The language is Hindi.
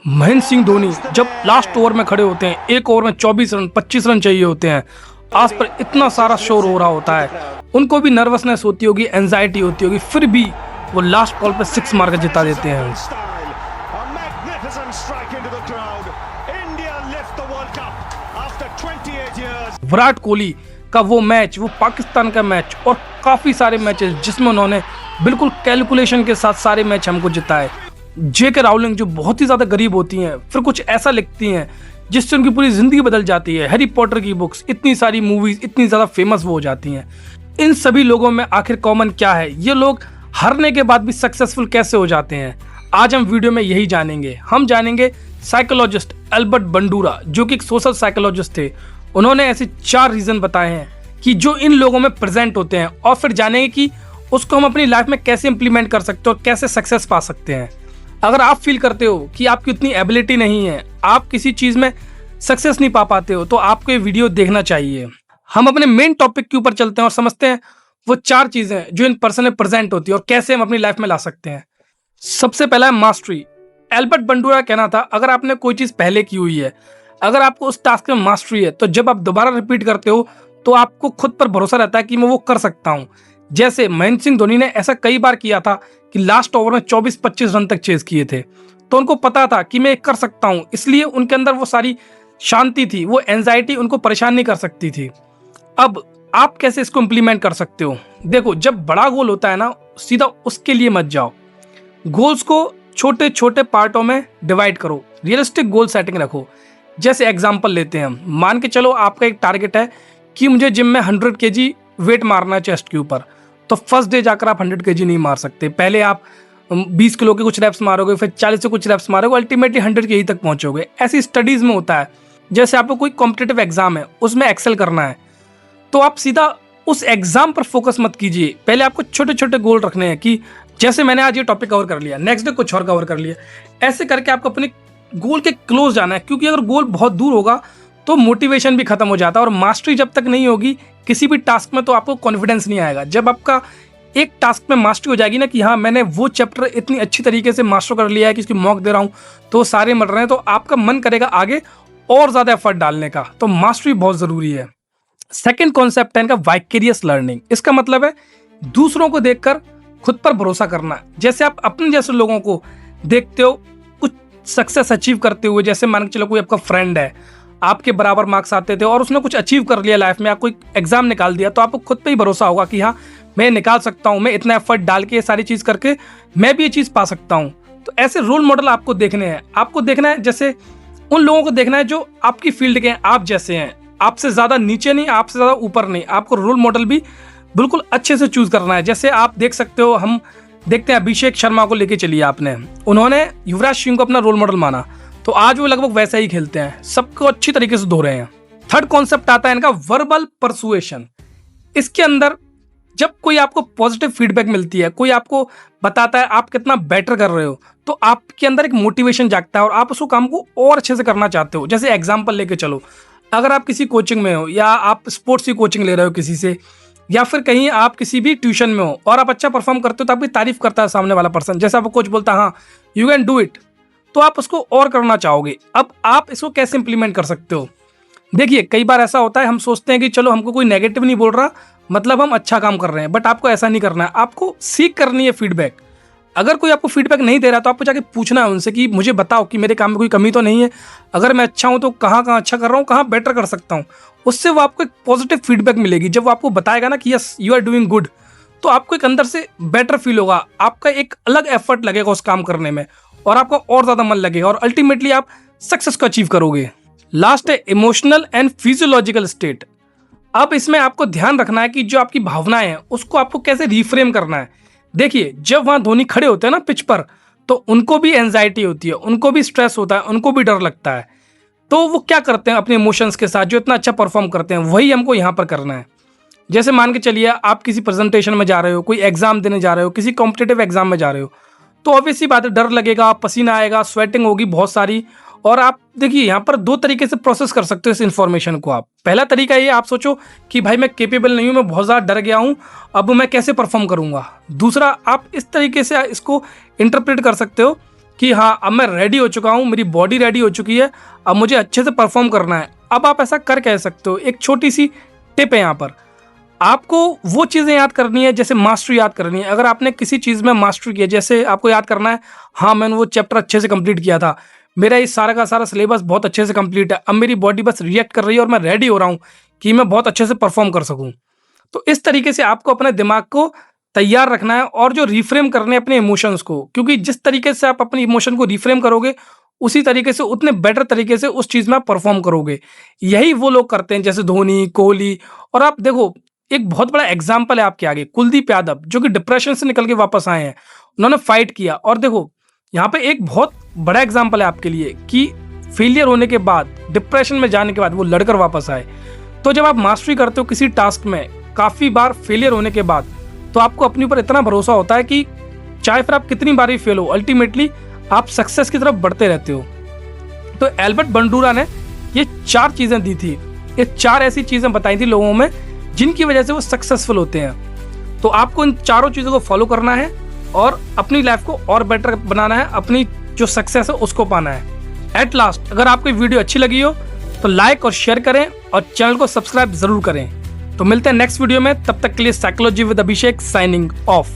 महेंद्र सिंह धोनी जब लास्ट ओवर में खड़े होते हैं, एक ओवर में 24 रन 25 रन चाहिए होते हैं, आस पर इतना सारा शोर हो रहा होता है, उनको भी नर्वसनेस होती होगी, एंजाइटी होती होगी, फिर भी वो लास्ट बॉल पे 6 मार कर जिता देते हैं। विराट कोहली का वो मैच, वो पाकिस्तान का मैच और काफ़ी सारे मैचेस जिसमें उन्होंने बिल्कुल कैलकुलेशन के साथ सारे मैच हमको जिताए। जेके रावलिंग जो बहुत ही ज़्यादा गरीब होती हैं, फिर कुछ ऐसा लिखती हैं जिससे उनकी पूरी ज़िंदगी बदल जाती है। हैरी पॉटर की बुक्स, इतनी सारी मूवीज़, इतनी ज़्यादा फेमस वो हो जाती हैं। इन सभी लोगों में आखिर कॉमन क्या है? ये लोग हारने के बाद भी सक्सेसफुल कैसे हो जाते हैं? आज हम वीडियो में यही जानेंगे। हम जानेंगे साइकोलॉजिस्ट एल्बर्ट बंडूरा, जो कि एक सोशल साइकोलॉजिस्ट थे। उन्होंने ऐसे 4 रीज़न बताए हैं कि जो इन लोगों में प्रेजेंट होते हैं, और फिर जानेंगे कि उसको हम अपनी लाइफ में कैसे इंप्लीमेंट कर सकते हो और कैसे सक्सेस पा सकते हैं। अगर आप फील करते हो कि आपकी उतनी एबिलिटी नहीं है, आप किसी चीज़ में सक्सेस नहीं पा पाते हो, तो आपको ये वीडियो देखना चाहिए। हम अपने मेन टॉपिक के ऊपर चलते हैं और समझते हैं वो 4 चीज़ें जो इन पर्सन में प्रेजेंट होती है और कैसे हम अपनी लाइफ में ला सकते हैं। सबसे पहला है मास्टरी। एल्बर्ट बंडूरा का कहना था, अगर आपने कोई चीज़ पहले की हुई है, अगर आपको उस टास्क में मास्टरी है, तो जब आप दोबारा रिपीट करते हो तो आपको खुद पर भरोसा रहता है कि मैं वो कर सकता हूँ। जैसे महेंद्र सिंह धोनी ने ऐसा कई बार किया था कि लास्ट ओवर में 24-25 रन तक चेज किए थे, तो उनको पता था कि मैं कर सकता हूँ, इसलिए उनके अंदर वो सारी शांति थी, वो एंजाइटी उनको परेशान नहीं कर सकती थी। अब आप कैसे इसको इम्प्लीमेंट कर सकते हो? देखो, जब बड़ा गोल होता है ना, सीधा उसके लिए मत जाओ। गोल्स को छोटे छोटे पार्टों में डिवाइड करो, रियलिस्टिक गोल सेटिंग रखो। जैसे एग्जांपल लेते हैं हम, मान के चलो आपका एक टारगेट है कि मुझे जिम में 100 केजी वेट मारना है चेस्ट के ऊपर, तो फर्स्ट डे जाकर आप 100 केजी नहीं मार सकते। पहले आप 20 किलो के कुछ रेप्स मारोगे, फिर 40 से कुछ रेप्स मारोगे, अल्टीमेटली 100 केजी तक पहुंचोगे। ऐसी स्टडीज में होता है। जैसे आपको कोई कॉम्पिटिटिव एग्जाम है, उसमें एक्सेल करना है, तो आप सीधा उस एग्जाम पर फोकस मत कीजिए। पहले आपको छोटे छोटे गोल रखने हैं कि जैसे मैंने आज ये टॉपिक कवर कर लिया, नेक्स्ट डे कुछ और कवर कर लिया। ऐसे करके आपको अपने गोल के क्लोज जाना है, क्योंकि अगर गोल बहुत दूर होगा तो मोटिवेशन भी खत्म हो जाता है, और मास्टरी जब तक नहीं होगी किसी भी टास्क में, तो आपको कॉन्फिडेंस नहीं आएगा। जब आपका एक टास्क में मास्टरी हो जाएगी ना कि हाँ, मैंने वो चैप्टर इतनी अच्छी तरीके से मास्टर कर लिया है कि इसकी मॉक दे रहा हूँ तो सारे मर रहे हैं, तो आपका मन करेगा आगे और ज़्यादा एफर्ट डालने का। तो मास्टरी बहुत ज़रूरी है। सेकेंड कॉन्सेप्ट है इनका वाइकेरियस लर्निंग। इसका मतलब है दूसरों को देखकर खुद पर भरोसा करना। जैसे आप अपने जैसे लोगों को देखते हो कुछ सक्सेस अचीव करते हुए, जैसे मान के चलो कोई आपका फ्रेंड है, आपके बराबर मार्क्स आते थे और उसने कुछ अचीव कर लिया लाइफ में, आपको एक एग्जाम निकाल दिया, तो आपको खुद पे ही भरोसा होगा कि हाँ, मैं निकाल सकता हूँ, मैं इतना एफर्ट डाल के ये सारी चीज़ करके मैं भी ये चीज़ पा सकता हूँ। तो ऐसे रोल मॉडल आपको देखने हैं। आपको देखना है, जैसे उन लोगों को देखना है जो आपकी फील्ड के हैं, आप जैसे हैं, आपसे ज़्यादा नीचे नहीं, आपसे ज़्यादा ऊपर नहीं। आपको रोल मॉडल भी बिल्कुल अच्छे से चूज करना है। जैसे आप देख सकते हो, हम देखते हैं अभिषेक शर्मा को लेके चलिए आपने, उन्होंने युवराज सिंह को अपना रोल मॉडल माना, तो आज वो लगभग वैसा ही खेलते हैं, सबको अच्छी तरीके से धो रहे हैं। थर्ड कॉन्सेप्ट आता है इनका वर्बल परसुएशन। इसके अंदर जब कोई आपको पॉजिटिव फीडबैक मिलती है, कोई आपको बताता है आप कितना बेटर कर रहे हो, तो आपके अंदर एक मोटिवेशन जागता है और आप उस काम को और अच्छे से करना चाहते हो। जैसे एग्जाम्पल लेके चलो, अगर आप किसी कोचिंग में हो या आप स्पोर्ट्स की कोचिंग ले रहे हो किसी से, या फिर कहीं आप किसी भी ट्यूशन में हो और आप अच्छा परफॉर्म करते हो, तो आपकी तारीफ करता है सामने वाला पर्सन। जैसे आपको कोच बोलता है हाँ, यू कैन डू इट, तो आप उसको और करना चाहोगे। अब आप इसको कैसे इंप्लीमेंट कर सकते हो? देखिए, कई बार ऐसा होता है, हम सोचते हैं कि चलो हमको कोई नेगेटिव नहीं बोल रहा, मतलब हम अच्छा काम कर रहे हैं, बट आपको ऐसा नहीं करना है। आपको सीख करनी है फीडबैक। अगर कोई आपको फीडबैक नहीं दे रहा, तो आपको जाके पूछना है उनसे कि मुझे बताओ कि मेरे काम में कोई कमी तो नहीं है, अगर मैं अच्छा हूँ तो कहाँ कहाँ अच्छा कर रहा हूँ, कहाँ बेटर कर सकता हूँ। उससे वो आपको एक पॉजिटिव फीडबैक मिलेगी। जब वो आपको बताएगा ना कि yes you are doing good, तो आपको एक अंदर से बेटर फील होगा, आपका एक अलग एफर्ट लगेगा उस काम करने में, और आपका और ज़्यादा मन लगेगा, और अल्टीमेटली आप सक्सेस को अचीव करोगे। लास्ट है इमोशनल एंड फिजियोलॉजिकल स्टेट। अब इसमें आपको ध्यान रखना है कि जो आपकी भावनाएं हैं उसको आपको कैसे रिफ्रेम करना है। देखिए, जब वहाँ धोनी खड़े होते हैं ना पिच पर, तो उनको भी एंजाइटी होती है, उनको भी स्ट्रेस होता है, उनको भी डर लगता है, तो वो क्या करते हैं अपने इमोशंस के साथ, जो इतना अच्छा परफॉर्म करते हैं, वही हमको यहाँ पर करना है। जैसे मान के चलिए आप किसी प्रेजेंटेशन में जा रहे हो, कोई एग्जाम देने जा रहे हो, किसी कॉम्पिटिटिव एग्जाम में जा रहे हो, तो ऑब्वियसली बात है, डर लगेगा, पसीना आएगा, स्वेटिंग होगी बहुत सारी। और आप देखिए, यहाँ पर 2 तरीके से प्रोसेस कर सकते हो इस इन्फॉर्मेशन को आप। पहला तरीका ये, आप सोचो कि भाई मैं केपेबल नहीं हूँ, मैं बहुत ज़्यादा डर गया हूँ, अब मैं कैसे परफॉर्म करूँगा। दूसरा, आप इस तरीके से इसको इंटरप्रेट कर सकते हो कि हाँ अब मैं रेडी हो चुका हूँ, मेरी बॉडी रेडी हो चुकी है, अब मुझे अच्छे से परफॉर्म करना है। अब आप ऐसा कर कह सकते हो। एक छोटी सी टिप है यहाँ पर, आपको वो चीज़ें याद करनी है जैसे मास्टरी याद करनी है। अगर आपने किसी चीज़ में मास्टरी किया, जैसे आपको याद करना है हाँ मैंने वो चैप्टर अच्छे से कंप्लीट किया था, मेरा इस सारा का सारा सिलेबस बहुत अच्छे से कंप्लीट है, अब मेरी बॉडी बस रिएक्ट कर रही है और मैं रेडी हो रहा हूँ कि मैं बहुत अच्छे से परफॉर्म कर सकूँ। तो इस तरीके से आपको अपने दिमाग को तैयार रखना है और जो रिफ्रेम करने अपने इमोशंस को, क्योंकि जिस तरीके से आप अपने इमोशन को रिफ्रेम करोगे उसी तरीके से उतने बेटर तरीके से उस चीज़ में आप परफॉर्म करोगे। यही वो लोग करते हैं जैसे धोनी, कोहली। और आप देखो एक बहुत बड़ा एग्जाम्पल है आपके आगे, कुलदीप यादव जो कि डिप्रेशन से निकल के वापस आए हैं, उन्होंने फाइट किया। और देखो यहाँ पे एक बहुत बड़ा एग्जाम्पल है आपके लिए कि फेलियर होने के बाद, डिप्रेशन में जाने के बाद वो लड़कर वापस आए। तो जब आप मास्टरी करते हो किसी टास्क में काफ़ी बार फेलियर होने के बाद, तो आपको अपने ऊपर इतना भरोसा होता है कि चाहे फिर आप कितनी बार ही फेल हो, अल्टीमेटली आप सक्सेस की तरफ बढ़ते रहते हो। तो एल्बर्ट बंडूरा ने ये 4 चीज़ें दी थी, ये 4 ऐसी चीज़ें बताई थी लोगों में जिनकी वजह से वो सक्सेसफुल होते हैं। तो आपको इन चारों चीज़ों को फॉलो करना है और अपनी लाइफ को और बेटर बनाना है, अपनी जो सक्सेस है उसको पाना है। एट लास्ट, अगर आपको वीडियो अच्छी लगी हो तो लाइक और शेयर करें और चैनल को सब्सक्राइब जरूर करें। तो मिलते हैं नेक्स्ट वीडियो में, तब तक के लिए psychology with Abhishek signing off.